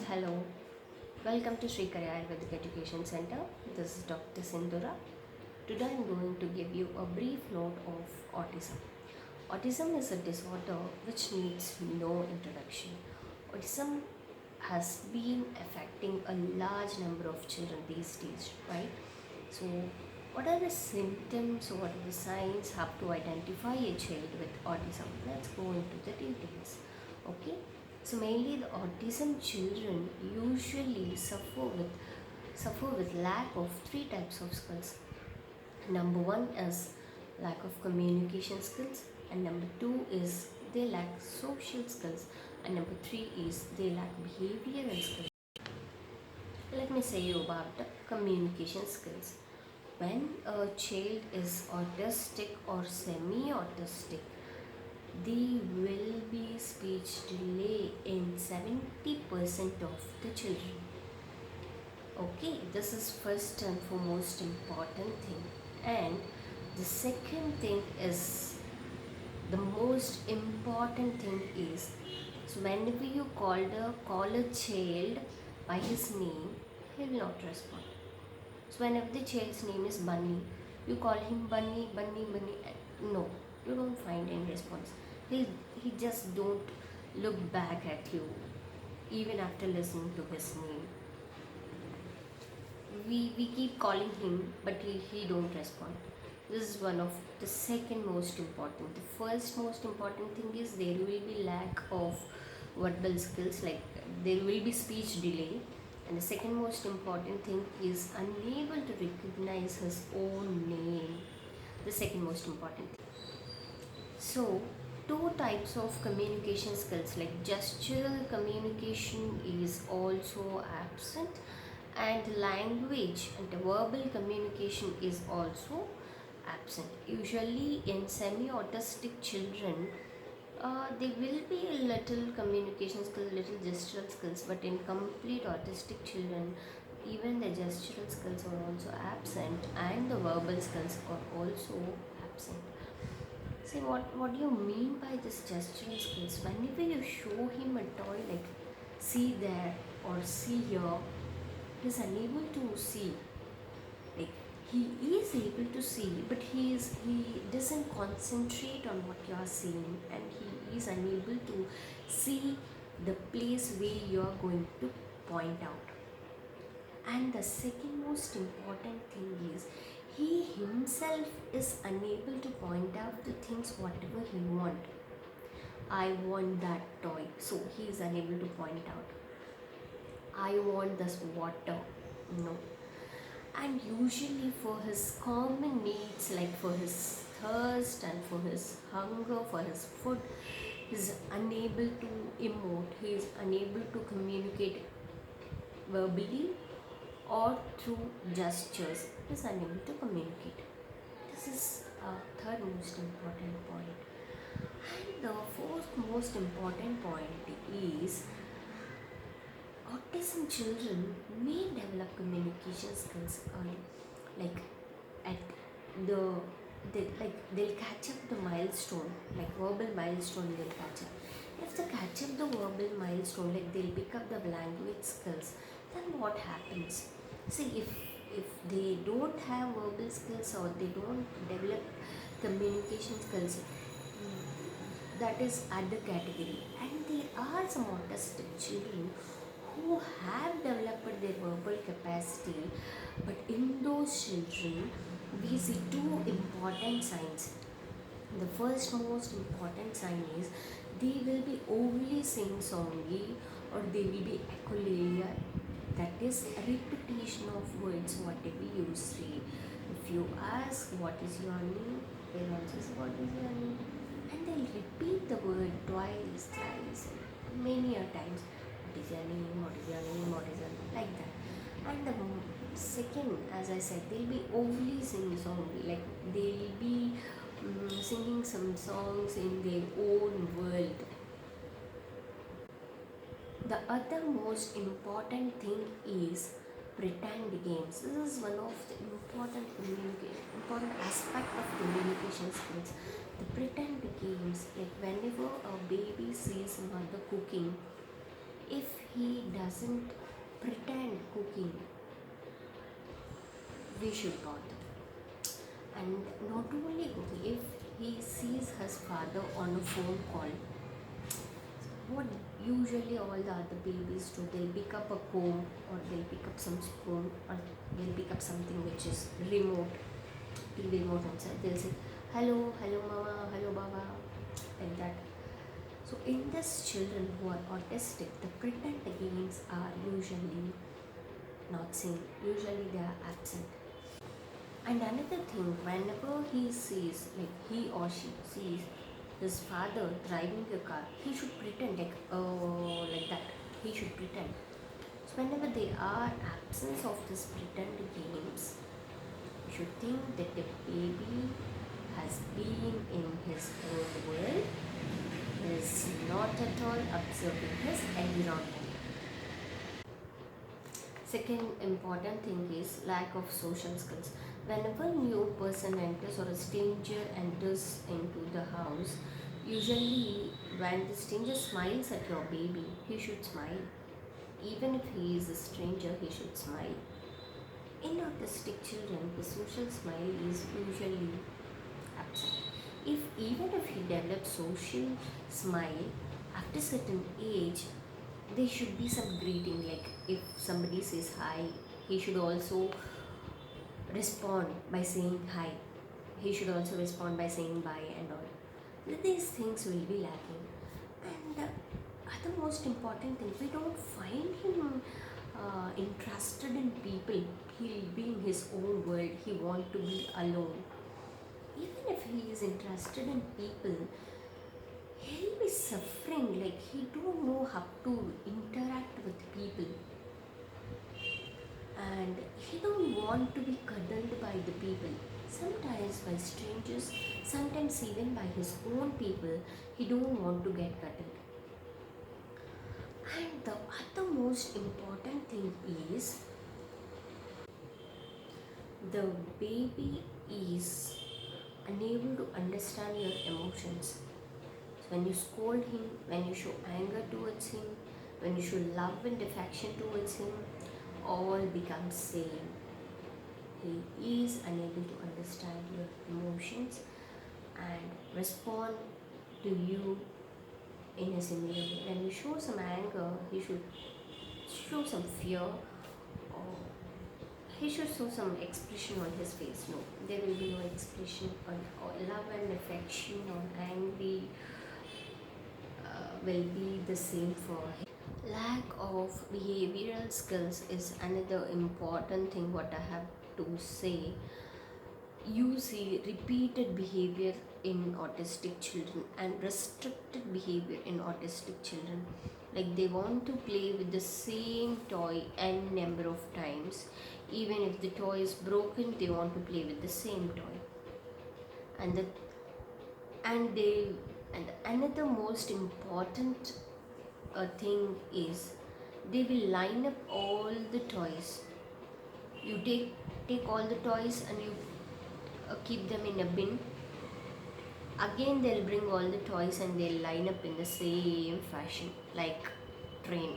Hello, welcome to Sri Ayurvedic Education Center. This is Dr. Sindhura. Today I am going to give you a brief note of autism. Autism is a disorder which needs no introduction. Autism has been affecting a large number of children these days, right? So, what are the symptoms or what are the signs how to identify a child with autism? Let's go into the details. Okay, so mainly the autism children usually suffer with lack of three types of skills. Number one is lack of communication skills, and number two is they lack social skills, and number three is they lack behavioral skills. Let me say you about the communication skills. When a child is autistic or semi-autistic, there will be speech delay in 70% of the children. Okay, this is first and foremost important thing. And the second thing is the most important thing is, so whenever you call a child by his name, he will not respond. So whenever the child's name is Bunny, you call him Bunny, Bunny, Bunny. No, you don't find any response. He just don't look back at you even after listening to his name. We keep calling him, but he don't respond. This is one of the second most important. The first most important thing is there will be lack of verbal skills, like there will be speech delay. And the second most important thing is unable to recognize his own name. The second most important thing. So, two types of communication skills, like gestural communication is also absent, and language and verbal communication is also absent. Usually in semi-autistic children, there will be a little communication skills, little gestural skills, but in complete autistic children, even the gestural skills are also absent and the verbal skills are also absent. See, what do you mean by this gestural skills? Whenever you show him a toy, like see there or see here, he is unable to see. Like he is able to see, but he doesn't concentrate on what you are seeing, and he is unable to see the place where you are going to point out. And the second most important thing is he himself is unable to point out the things whatever he want. I want that toy, so he is unable to point out. I want this water, no. And usually for his common needs, like for his thirst and for his hunger, for his food, he is unable to emote, he is unable to communicate verbally or through gestures, he is unable to communicate. This is a third most important point. And the fourth most important point is autism children may develop communication skills early, like at the they'll catch up the milestone, like verbal milestone they'll catch up. If they catch up the verbal milestone, like they'll pick up the language skills, then what happens? See, if they don't have verbal skills or they don't develop communication skills, that is other category. And there are some autistic children who have developed their verbal capacity, but in those children we see two important signs. The first most important sign is they will be overly sing-songy, or they will be echolalia, that is a repetition of words whatever you say. If you ask what is your name, they'll also say what is your name, and they'll repeat the word twice, thrice, many a times. What is your name, what is your name, what is your name, like that. And the second, as I said, they'll be overly sing-songy, like they'll be singing some songs in their own world. The other most important thing is pretend games. This is one of the important aspect of communication skills. The pretend games, like whenever a baby sees mother cooking, If he doesn't pretend cooking, we should bother. And not only cooking, if he sees his father on a phone call, what usually all the other babies do, they'll pick up a comb, or they'll pick up some spoon, or they'll pick up something which is remote, inside. They'll say, hello, hello mama, hello baba, like that. So in these children who are autistic, the pretend games are usually not seen. Usually they are absent. And another thing, whenever he sees, like he or she sees his father driving the car, he should pretend like that. He should pretend. So whenever there are absence of this pretend games, you should think that the baby has been in his own world, is not at all observing his environment. Second important thing is lack of social skills. Whenever a new person enters or a stranger enters into the house, usually when the stranger smiles at your baby, he should smile. Even if he is a stranger, he should smile. In autistic children, the social smile is usually absent. Even if he develops social smile after certain age, there should be some greeting, like if somebody says hi, he should also respond by saying hi. He should also respond by saying bye and all. These things will be lacking. And the other most important thing, we don't find him interested in people. He'll be in his own world. He wants to be alone. Even if he is interested in people, he'll be suffering, like he don't know how to interact with people, and he don't want to be cuddled by the people. Sometimes by strangers, sometimes even by his own people, he don't want to get cuddled. And the other most important thing is, the baby is unable to understand your emotions. When you scold him, when you show anger towards him, when you show love and affection towards him, all becomes same. He is unable to understand your emotions and respond to you in a similar way. When you show some anger, he should show some fear, or he should show some expression on his face. No, there will be no expression on or love and affection or angry will be the same for him. Lack of behavioral skills is another important thing what I have to say. You see repeated behavior in autistic children and restricted behavior in autistic children. Like they want to play with the same toy n number of times. Even if the toy is broken, they want to play with the same toy. And another most important thing is, they will line up all the toys. You take all the toys and you keep them in a bin. Again they'll bring all the toys and they'll line up in the same fashion, like train.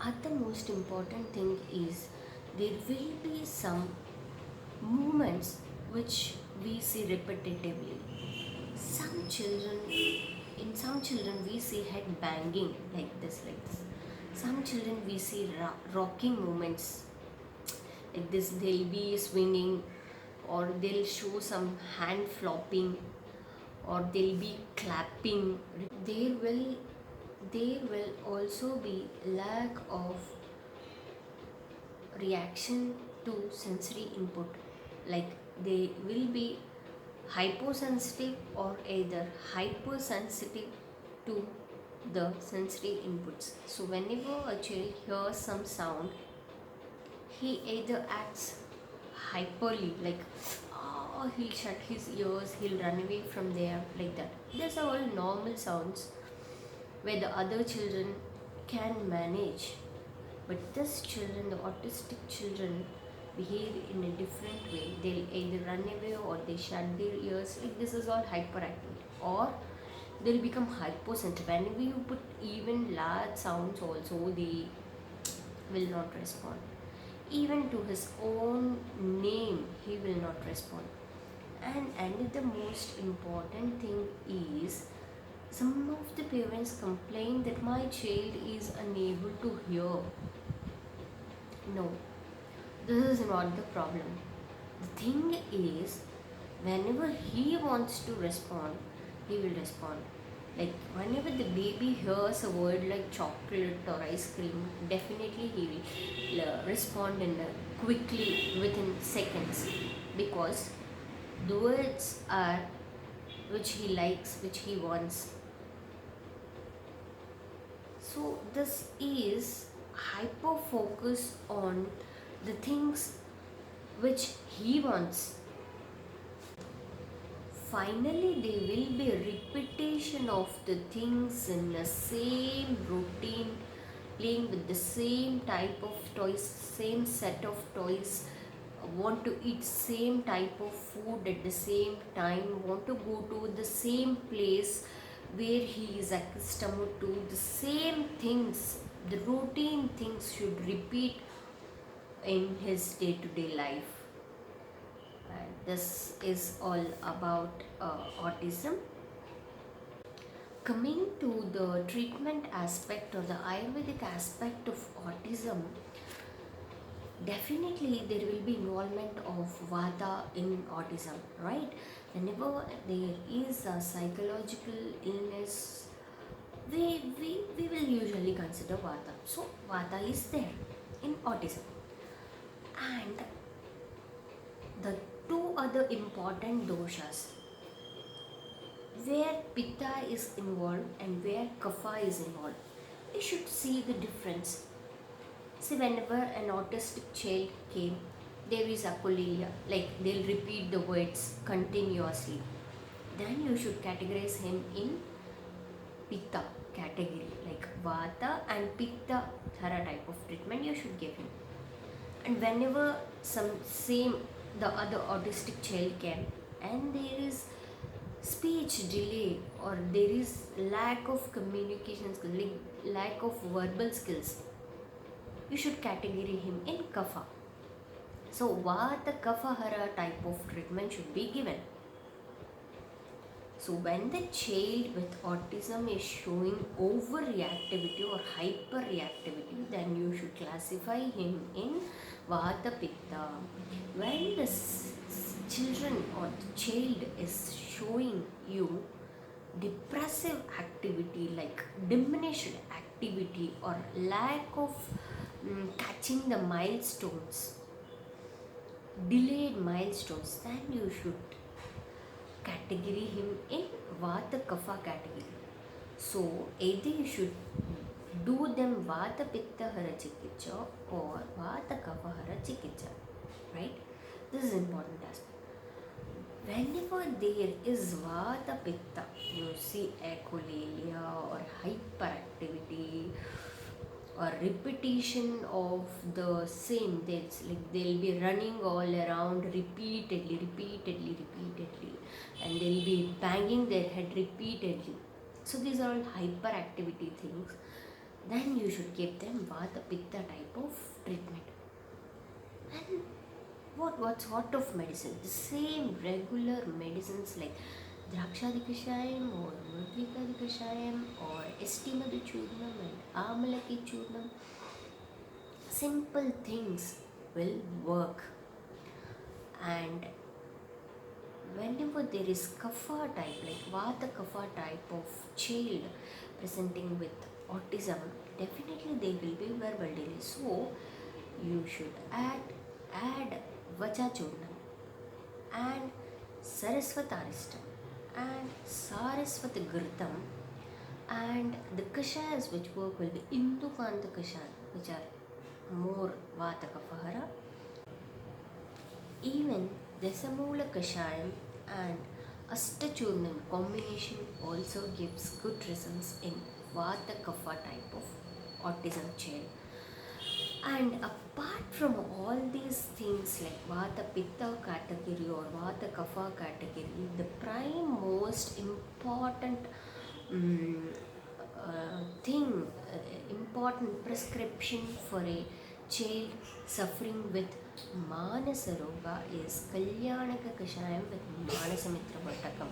Other most important thing is, there will be some movements which we see repetitively. In some children we see head banging like this. Some children we see rocking movements like this. They'll be swinging, or they'll show some hand flopping, or they'll be clapping. There will also be lack of reaction to sensory input. Like they will be hyposensitive or either hypersensitive to the sensory inputs. So whenever a child hears some sound, he either acts hyperly, like he'll shut his ears, he'll run away from there, like that. These are all normal sounds where the other children can manage. But this children, the autistic children, behave in a different way. They'll either run away or they shut their ears. Like this is all hyperactivity. Or they'll become hypersensitive. Whenever you put even large sounds also, they will not respond. Even to his own name, he will not respond. And the most important thing is, some of the parents complain that my child is unable to hear. No, this is not the problem. The thing is, whenever he wants to respond, he will respond. Like whenever the baby hears a word like chocolate or ice cream, definitely he will respond in quickly within seconds, because the words are which he likes, which he wants. So this is hyper focus on the things which he wants. Finally, there will be a repetition of the things in the same routine, playing with the same type of toys, same set of toys, want to eat same type of food at the same time, want to go to the same place where he is accustomed to. The same things, the routine things should repeat in his day-to-day life. And this is all about autism. Coming to the treatment aspect or the Ayurvedic aspect of autism, definitely there will be involvement of Vata in autism, right? Whenever there is a psychological illness, we will usually consider Vata. So Vata is there in autism. And the two other important doshas, where Pitta is involved and where Kapha is involved, we should see the difference. See, whenever an autistic child came, there is acolalia, like they'll repeat the words continuously. Then you should categorize him in Pitta category, like Vata and Pitta Thara type of treatment you should give him. And whenever the other autistic child came and there is speech delay or there is lack of communication skills, like lack of verbal skills, you should categorize him in Kapha. So Vata Kapha Hara type of treatment should be given. So when the child with autism is showing overreactivity or hyperreactivity, then you should classify him in Vata Pitta. When the children or the child is showing you depressive activity, like diminished activity or lack of catching the milestones, delayed milestones, then you should category him in Vata Kapha category. So either you should do them Vata Pitta Hara Chikitsa or Vata Kapha Hara Chikitsa, right? This is important aspect. Whenever there is Vata Pitta, you see echolalia or hyperactivity or repetition of the same, they'll be running all around repeatedly, and they'll be banging their head repeatedly. So these are all hyperactivity things. Then you should give them Vata Pitta type of treatment. And what sort of medicine? The same regular medicines like Drakshadi Kashayam or Murghikadi Kashayam or Estimadu Churnam and Amalaki Churnam. Simple things will work. And whenever there is Kapha type, like Vata Kapha type of child presenting with autism, definitely there will be verbal delay. So you should add Vacha Churnam and Saraswataristam and Saraswat Girtam, and the Kashayas which work will be Indukanta Kashaya, which are more Vata Kapahara. Even Desamula Kashayam and Astachurnam combination also gives good results in Vata Kapha type of autism child. And apart from all these things like Vata Pitta category or Vata Kapha category, the prime most important mm, thing, important prescription for a child suffering with Manasa Roga is Kalyanaka Kashayam with Manasamitra Bhattakam.